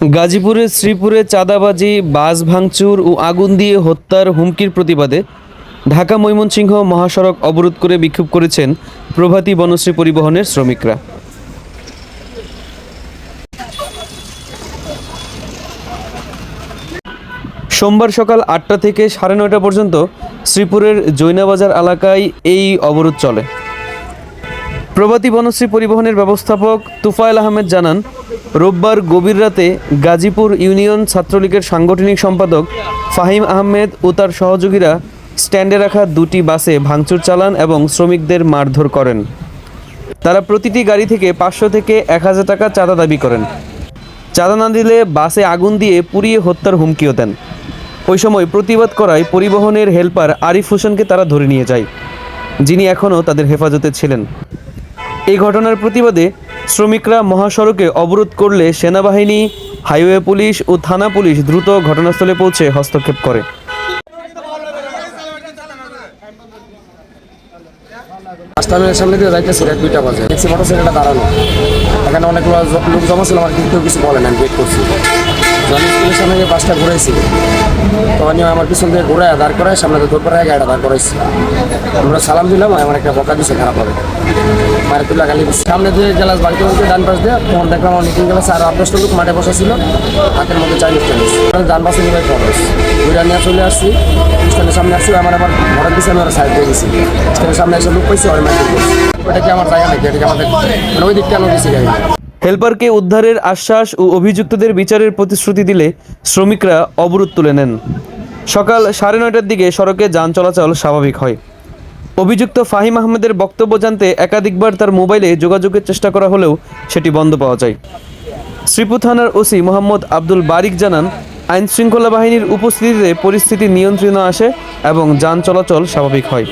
গাজীপুরের শ্রীপুরে চাঁদাবাজি, বাস ভাঙচুর ও আগুন দিয়ে হত্যার হুমকির প্রতিবাদে ঢাকা ময়মনসিংহ মহাসড়ক অবরোধ করে বিক্ষোভ করেছেন প্রভাতী বনশ্রী পরিবহনের শ্রমিকরা। সোমবার সকাল ৮টা থেকে ৯:৩০ পর্যন্ত শ্রীপুরের জৈনাবাজার এলাকায় এই অবরোধ চলে। প্রভাতী বনশ্রী পরিবহনের ব্যবস্থাপক তুফায়েল আহমেদ জানান, রোববার গভীর রাতে গাজীপুর ইউনিয়ন ছাত্রলীগের সাংগঠনিক সম্পাদক ফাহিম আহমেদ ও তার সহযোগীরা স্ট্যান্ডে রাখা দুটি বাসে ভাঙচুর চালান এবং শ্রমিকদের মারধর করেন। তারা প্রতিটি গাড়ি থেকে ৫০০ থেকে ১,০০০ টাকা চাঁদা দাবি করেন। চাঁদা না দিলে বাসে আগুন দিয়ে পুড়িয়ে হত্যার হুমকিও দেন। ওই সময় প্রতিবাদ করায় পরিবহনের হেলপার আরিফ হোসেনকে তারা ধরে নিয়ে যায়, যিনি এখনও তাদের হেফাজতে ছিলেন। এই ঘটনার প্রতিবাদে শ্রমিকরা মহাসড়কে অবরোধ করলে সেনাবাহিনী, হাইওয়ে পুলিশ ও থানা পুলিশ দ্রুত ঘটনাস্থলে পৌঁছে হস্তক্ষেপ করে। স্টামের সামনে দিয়ে যাইতেছি, 2টা বাজে দেখছি মোটরসাইকেলটা দাঁড়ানো। এখানে অনেক লোক জমা ছিল, আমার কিন্তু কিছু বলেন, আমি ওয়েট করছি। যখন স্কুলের সামনে গিয়ে বাসটা ঘুরাইছি, তখন আমার পিছন দিয়ে ঘুরায় দাঁড় করায়, সামনে দৌড় করায় গাড়িটা দাঁড় করাইছি। আমরা সালাম দিলাম, আমার একটা বকা দিচ্ছে খারাপ হবে, মায়ের তুলা গালি দিচ্ছে। সামনে দিয়ে গ্লাস বাড়িতে বলতে ডান পাশ দিয়ে, তখন দেখলাম আমার মিটিং গেলাস আর 8-10টা লোক মাঠে বসা ছিল, হাতের মধ্যে চাইনিজ টেনিস। ডান পাশে নিয়ে খরচ ঘুরা নিয়ে চলে আসছি, স্ট্যান্ডের সামনে আসছি। আমার ঘরের পিছনে আমি ওরা সাইড দিয়ে গেছি, স্ট্যান্ডের সামনে এসে লোক পাইছি, ওরা মাইকে করছি। ওটা কি আমার জায়গা নাকি? এটা কি আমাদের ওই দিক কেন দিচ্ছি গাড়ি? হেলপারকে উদ্ধারের আশ্বাস ও অভিযুক্তদের বিচারের প্রতিশ্রুতি দিলে শ্রমিকরা অবরোধ তুলে নেন। সকাল 9:30টার দিকে সড়কে যান চলাচল স্বাভাবিক হয়। অভিযুক্ত ফাহিম আহমেদের বক্তব্য জানতে একাধিকবার তার মোবাইলে যোগাযোগের চেষ্টা করা হলেও সেটি বন্ধ পাওয়া যায়। শ্রীপুর থানার ওসি মোহাম্মদ আব্দুল বারিক জানান, আইনশৃঙ্খলা বাহিনীর উপস্থিতিতে পরিস্থিতি নিয়ন্ত্রণে আসে এবং যান চলাচল স্বাভাবিক হয়।